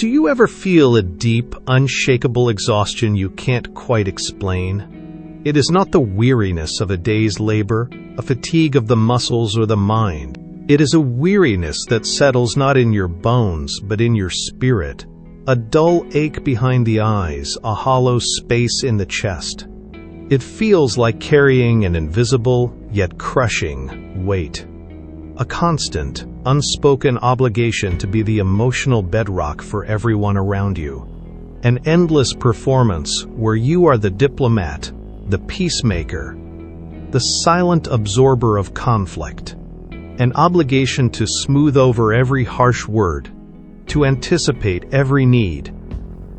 Do you ever feel a deep, unshakable exhaustion you can't quite explain? It is not the weariness of a day's labor, a fatigue of the muscles or the mind. It is a weariness that settles not in your bones, but in your spirit. A dull ache behind the eyes, a hollow space in the chest. It feels like carrying an invisible, yet crushing, weight. A constant, unspoken obligation to be the emotional bedrock for everyone around you. An endless performance where you are the diplomat, the peacemaker, the silent absorber of conflict. An obligation to smooth over every harsh word, to anticipate every need,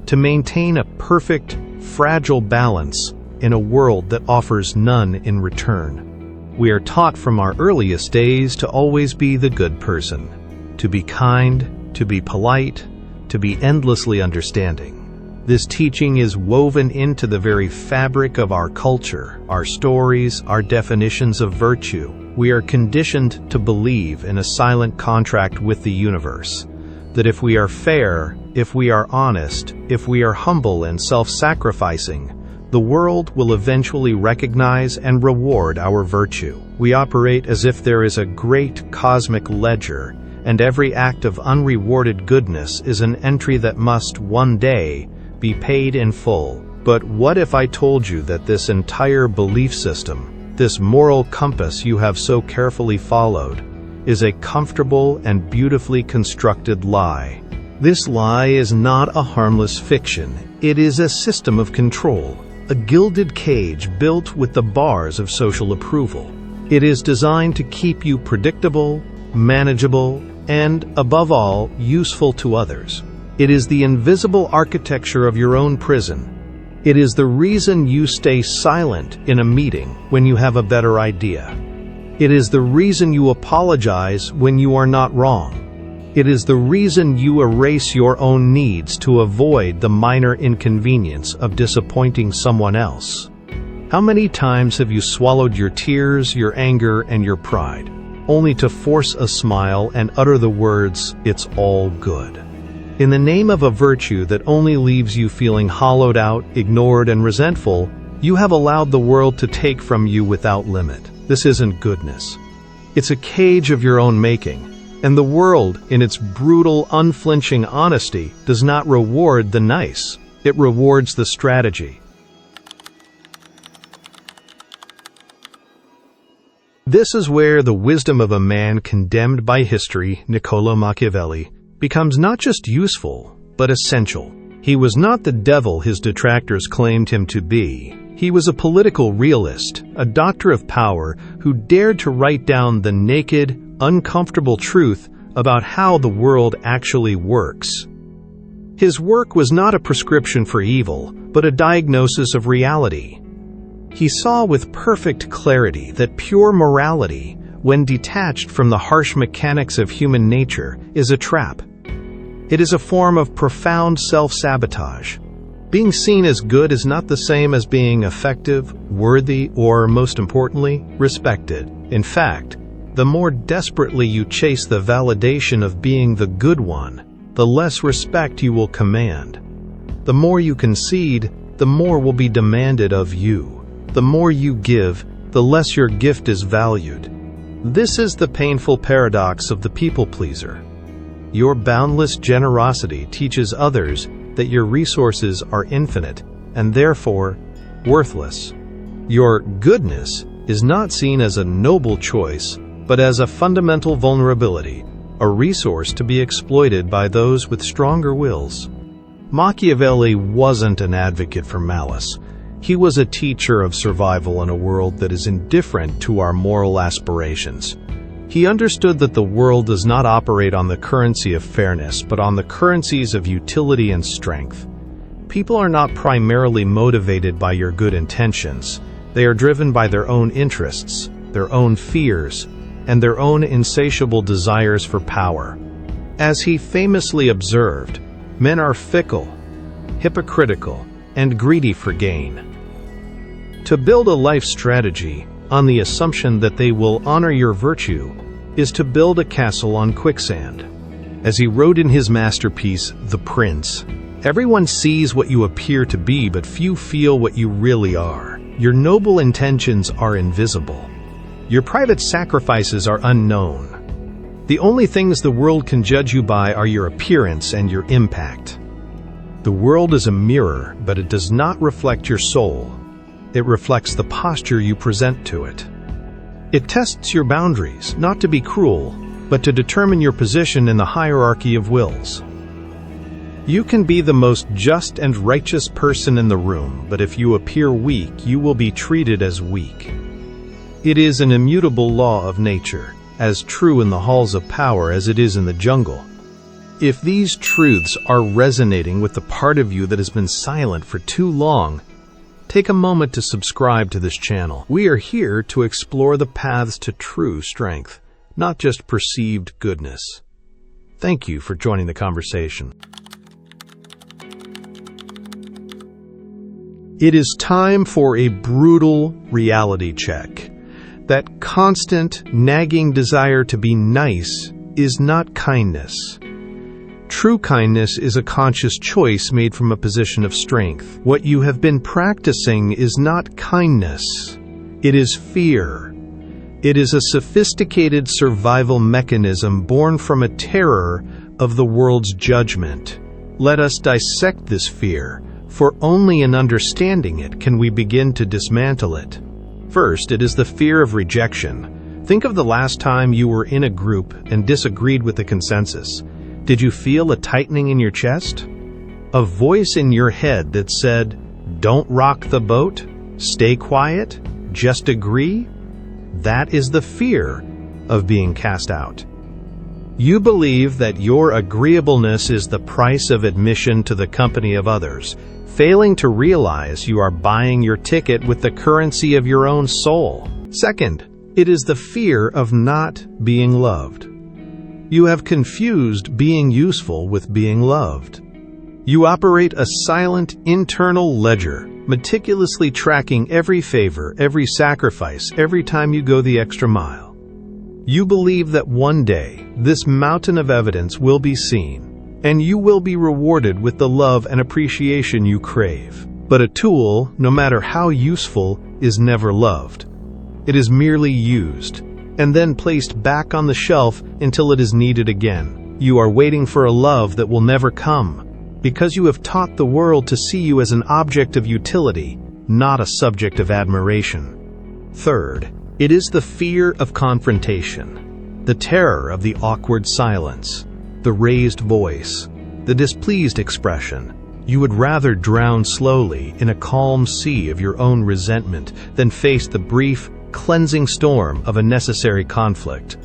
to maintain a perfect, fragile balance in a world that offers none in return. We are taught from our earliest days to always be the good person, to be kind, to be polite, to be endlessly understanding. This teaching is woven into the very fabric of our culture, our stories, our definitions of virtue. We are conditioned to believe in a silent contract with the universe, that if we are fair, if we are honest, if we are humble and self-sacrificing, the world will eventually recognize and reward our virtue. We operate as if there is a great cosmic ledger, and every act of unrewarded goodness is an entry that must, one day, be paid in full. But what if I told you that this entire belief system, this moral compass you have so carefully followed, is a comfortable and beautifully constructed lie? This lie is not a harmless fiction. It is a system of control. A gilded cage built with the bars of social approval. It is designed to keep you predictable, manageable, and, above all, useful to others. It is the invisible architecture of your own prison. It is the reason you stay silent in a meeting when you have a better idea. It is the reason you apologize when you are not wrong. It is the reason you erase your own needs to avoid the minor inconvenience of disappointing someone else. How many times have you swallowed your tears, your anger, and your pride, only to force a smile and utter the words, "It's all good"? In the name of a virtue that only leaves you feeling hollowed out, ignored, and resentful, you have allowed the world to take from you without limit. This isn't goodness. It's a cage of your own making. And the world, in its brutal, unflinching honesty, does not reward the nice. It rewards the strategy. This is where the wisdom of a man condemned by history, Niccolo Machiavelli, becomes not just useful, but essential. He was not the devil his detractors claimed him to be. He was a political realist, a doctor of power who dared to write down the naked, uncomfortable truth about how the world actually works. His work was not a prescription for evil, but a diagnosis of reality. He saw with perfect clarity that pure morality, when detached from the harsh mechanics of human nature, is a trap. It is a form of profound self-sabotage. Being seen as good is not the same as being effective, worthy, or, most importantly, respected. In fact, the more desperately you chase the validation of being the good one, the less respect you will command. The more you concede, the more will be demanded of you. The more you give, the less your gift is valued. This is the painful paradox of the people pleaser. Your boundless generosity teaches others that your resources are infinite and therefore worthless. Your goodness is not seen as a noble choice, but as a fundamental vulnerability, a resource to be exploited by those with stronger wills. Machiavelli wasn't an advocate for malice. He was a teacher of survival in a world that is indifferent to our moral aspirations. He understood that the world does not operate on the currency of fairness, but on the currencies of utility and strength. People are not primarily motivated by your good intentions. They are driven by their own interests, their own fears, and their own insatiable desires for power. As he famously observed, men are fickle, hypocritical, and greedy for gain. To build a life strategy on the assumption that they will honor your virtue is to build a castle on quicksand. As he wrote in his masterpiece, The Prince, "Everyone sees what you appear to be, but few feel what you really are. Your noble intentions are invisible. Your private sacrifices are unknown. The only things the world can judge you by are your appearance and your impact. The world is a mirror, but it does not reflect your soul. It reflects the posture you present to it. It tests your boundaries, not to be cruel, but to determine your position in the hierarchy of wills. You can be the most just and righteous person in the room, but if you appear weak, you will be treated as weak. It is an immutable law of nature, as true in the halls of power as it is in the jungle. If these truths are resonating with the part of you that has been silent for too long, take a moment to subscribe to this channel. We are here to explore the paths to true strength, not just perceived goodness. Thank you for joining the conversation. It is time for a brutal reality check. That constant, nagging desire to be nice is not kindness. True kindness is a conscious choice made from a position of strength. What you have been practicing is not kindness. It is fear. It is a sophisticated survival mechanism born from a terror of the world's judgment. Let us dissect this fear, for only in understanding it can we begin to dismantle it. First, it is the fear of rejection. Think of the last time you were in a group and disagreed with the consensus. Did you feel a tightening in your chest? A voice in your head that said, "Don't rock the boat, stay quiet, just agree"? That is the fear of being cast out. You believe that your agreeableness is the price of admission to the company of others, failing to realize you are buying your ticket with the currency of your own soul. Second, it is the fear of not being loved. You have confused being useful with being loved. You operate a silent internal ledger, meticulously tracking every favor, every sacrifice, every time you go the extra mile. You believe that one day, this mountain of evidence will be seen, and you will be rewarded with the love and appreciation you crave. But a tool, no matter how useful, is never loved. It is merely used, and then placed back on the shelf until it is needed again. You are waiting for a love that will never come, because you have taught the world to see you as an object of utility, not a subject of admiration. Third, it is the fear of confrontation, the terror of the awkward silence, the raised voice, the displeased expression. You would rather drown slowly in a calm sea of your own resentment than face the brief, cleansing storm of a necessary conflict.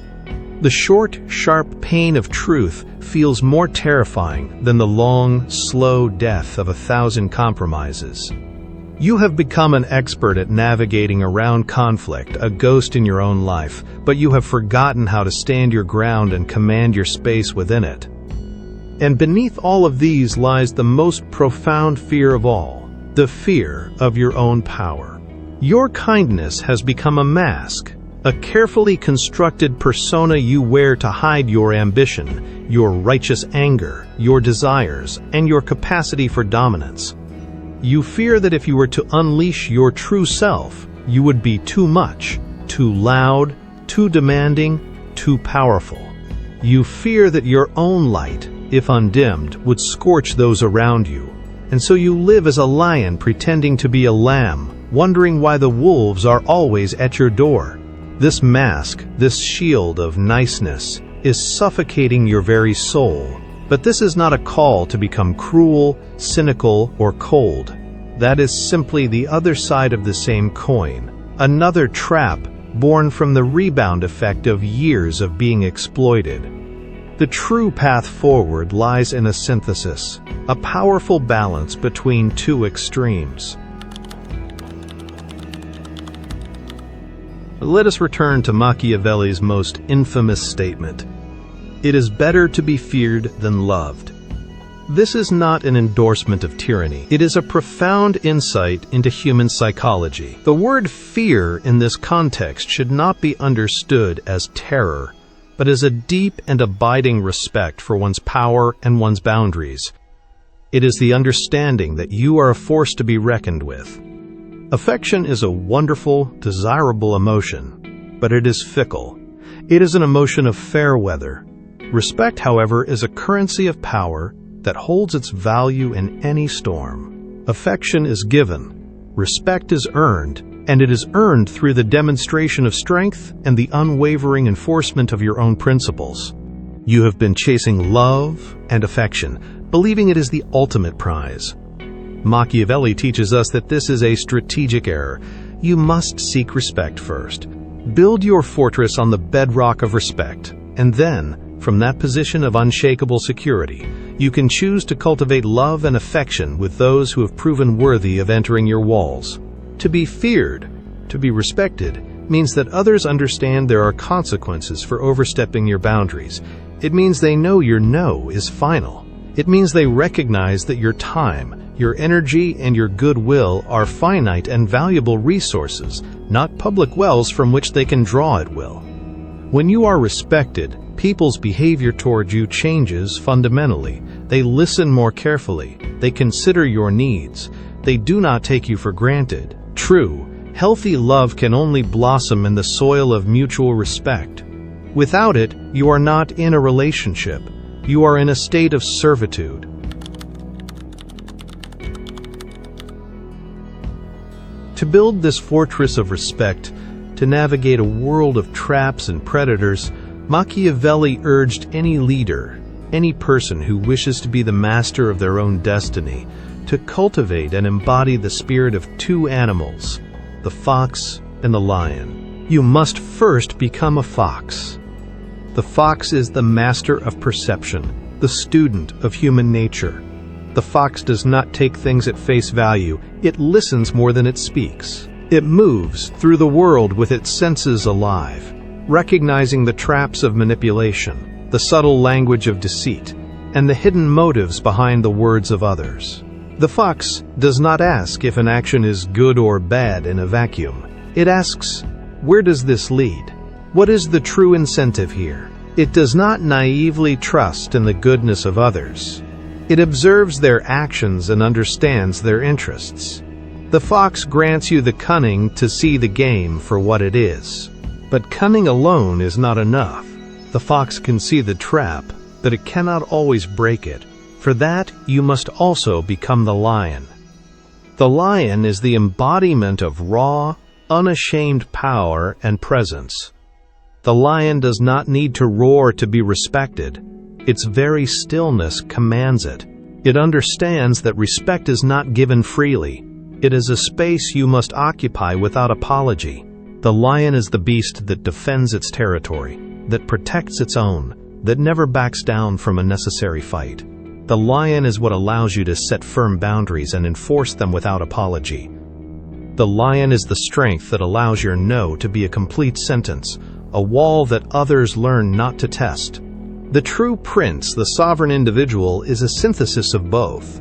The short, sharp pain of truth feels more terrifying than the long, slow death of 1,000 compromises. You have become an expert at navigating around conflict, a ghost in your own life, but you have forgotten how to stand your ground and command your space within it. And beneath all of these lies the most profound fear of all, the fear of your own power. Your kindness has become a mask, a carefully constructed persona you wear to hide your ambition, your righteous anger, your desires, and your capacity for dominance. You fear that if you were to unleash your true self, you would be too much, too loud, too demanding, too powerful. You fear that your own light, if undimmed, would scorch those around you, and so you live as a lion pretending to be a lamb, wondering why the wolves are always at your door. This mask, this shield of niceness, is suffocating your very soul. But this is not a call to become cruel, cynical, or cold. That is simply the other side of the same coin, another trap born from the rebound effect of years of being exploited. The true path forward lies in a synthesis, a powerful balance between two extremes. Let us return to Machiavelli's most infamous statement. It is better to be feared than loved. This is not an endorsement of tyranny. It is a profound insight into human psychology. The word fear in this context should not be understood as terror, but as a deep and abiding respect for one's power and one's boundaries. It is the understanding that you are a force to be reckoned with. Affection is a wonderful, desirable emotion, but it is fickle. It is an emotion of fair weather. Respect, however, is a currency of power that holds its value in any storm. Affection is given, respect is earned, and it is earned through the demonstration of strength and the unwavering enforcement of your own principles. You have been chasing love and affection, believing it is the ultimate prize. Machiavelli teaches us that this is a strategic error. You must seek respect first. Build your fortress on the bedrock of respect, and then, from that position of unshakable security, you can choose to cultivate love and affection with those who have proven worthy of entering your walls. To be feared, to be respected, means that others understand there are consequences for overstepping your boundaries. It means they know your no is final. It means they recognize that your time, your energy, and your goodwill are finite and valuable resources, not public wells from which they can draw at will. When you are respected, people's behavior toward you changes fundamentally. They listen more carefully. They consider your needs. They do not take you for granted. True, healthy love can only blossom in the soil of mutual respect. Without it, you are not in a relationship. You are in a state of servitude. To build this fortress of respect, to navigate a world of traps and predators, Machiavelli urged any leader, any person who wishes to be the master of their own destiny, to cultivate and embody the spirit of two animals, the fox and the lion. You must first become a fox. The fox is the master of perception, the student of human nature. The fox does not take things at face value. It listens more than it speaks. It moves through the world with its senses alive, recognizing the traps of manipulation, the subtle language of deceit, and the hidden motives behind the words of others. The fox does not ask if an action is good or bad in a vacuum. It asks, where does this lead? What is the true incentive here? It does not naively trust in the goodness of others. It observes their actions and understands their interests. The fox grants you the cunning to see the game for what it is. But cunning alone is not enough. The fox can see the trap, but it cannot always break it. For that, you must also become the lion. The lion is the embodiment of raw, unashamed power and presence. The lion does not need to roar to be respected. Its very stillness commands it. It understands that respect is not given freely. It is a space you must occupy without apology. The lion is the beast that defends its territory, that protects its own, that never backs down from a necessary fight. The lion is what allows you to set firm boundaries and enforce them without apology. The lion is the strength that allows your no to be a complete sentence, a wall that others learn not to test. The true prince, the sovereign individual, is a synthesis of both.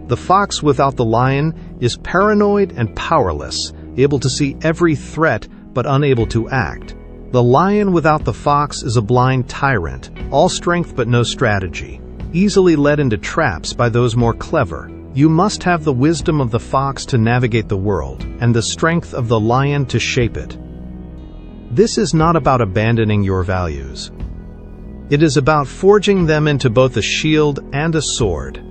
The fox without the lion is paranoid and powerless, able to see every threat but unable to act. The lion without the fox is a blind tyrant, all strength but no strategy, easily led into traps by those more clever. You must have the wisdom of the fox to navigate the world, and the strength of the lion to shape it. This is not about abandoning your values. It is about forging them into both a shield and a sword.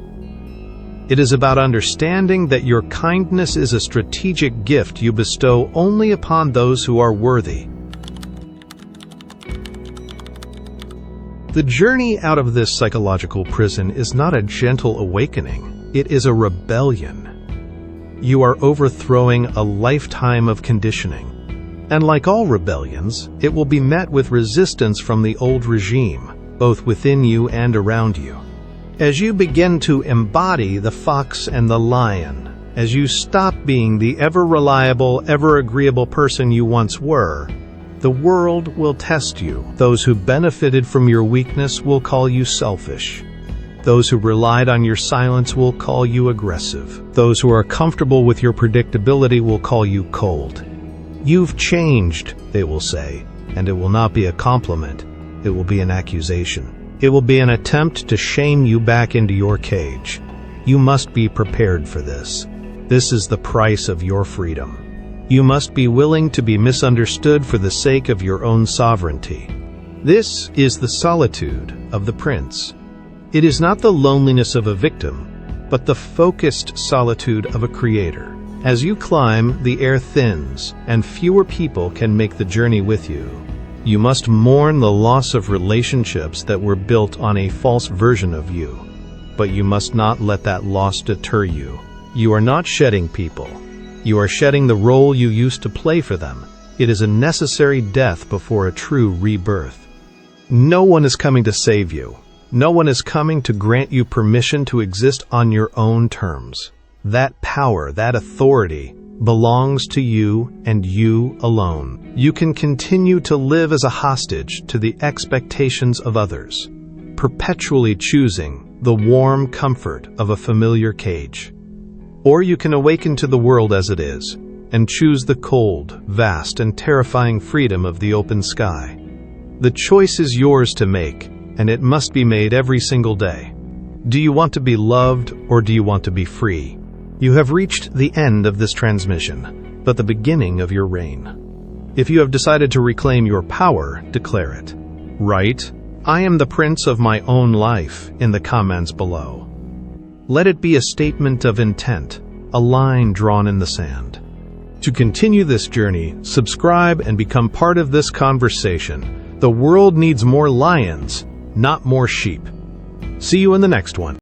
It is about understanding that your kindness is a strategic gift you bestow only upon those who are worthy. The journey out of this psychological prison is not a gentle awakening. It is a rebellion. You are overthrowing a lifetime of conditioning. And like all rebellions, it will be met with resistance from the old regime, both within you and around you. As you begin to embody the fox and the lion, as you stop being the ever-reliable, ever-agreeable person you once were, the world will test you. Those who benefited from your weakness will call you selfish. Those who relied on your silence will call you aggressive. Those who are comfortable with your predictability will call you cold. You've changed, they will say, and it will not be a compliment. It will be an accusation. It will be an attempt to shame you back into your cage. You must be prepared for this. This is the price of your freedom. You must be willing to be misunderstood for the sake of your own sovereignty. This is the solitude of the prince. It is not the loneliness of a victim, but the focused solitude of a creator. As you climb, the air thins, and fewer people can make the journey with you. You must mourn the loss of relationships that were built on a false version of you. But you must not let that loss deter you. You are not shedding people. You are shedding the role you used to play for them. It is a necessary death before a true rebirth. No one is coming to save you. No one is coming to grant you permission to exist on your own terms. That power, that authority, belongs to you and you alone. You can continue to live as a hostage to the expectations of others, perpetually choosing the warm comfort of a familiar cage. Or you can awaken to the world as it is, and choose the cold, vast, and terrifying freedom of the open sky. The choice is yours to make, and it must be made every single day. Do you want to be loved, or do you want to be free? You have reached the end of this transmission, but the beginning of your reign. If you have decided to reclaim your power, declare it. Write, "I am the prince of my own life," in the comments below. Let it be a statement of intent, a line drawn in the sand. To continue this journey, subscribe and become part of this conversation. The world needs more lions, not more sheep. See you in the next one.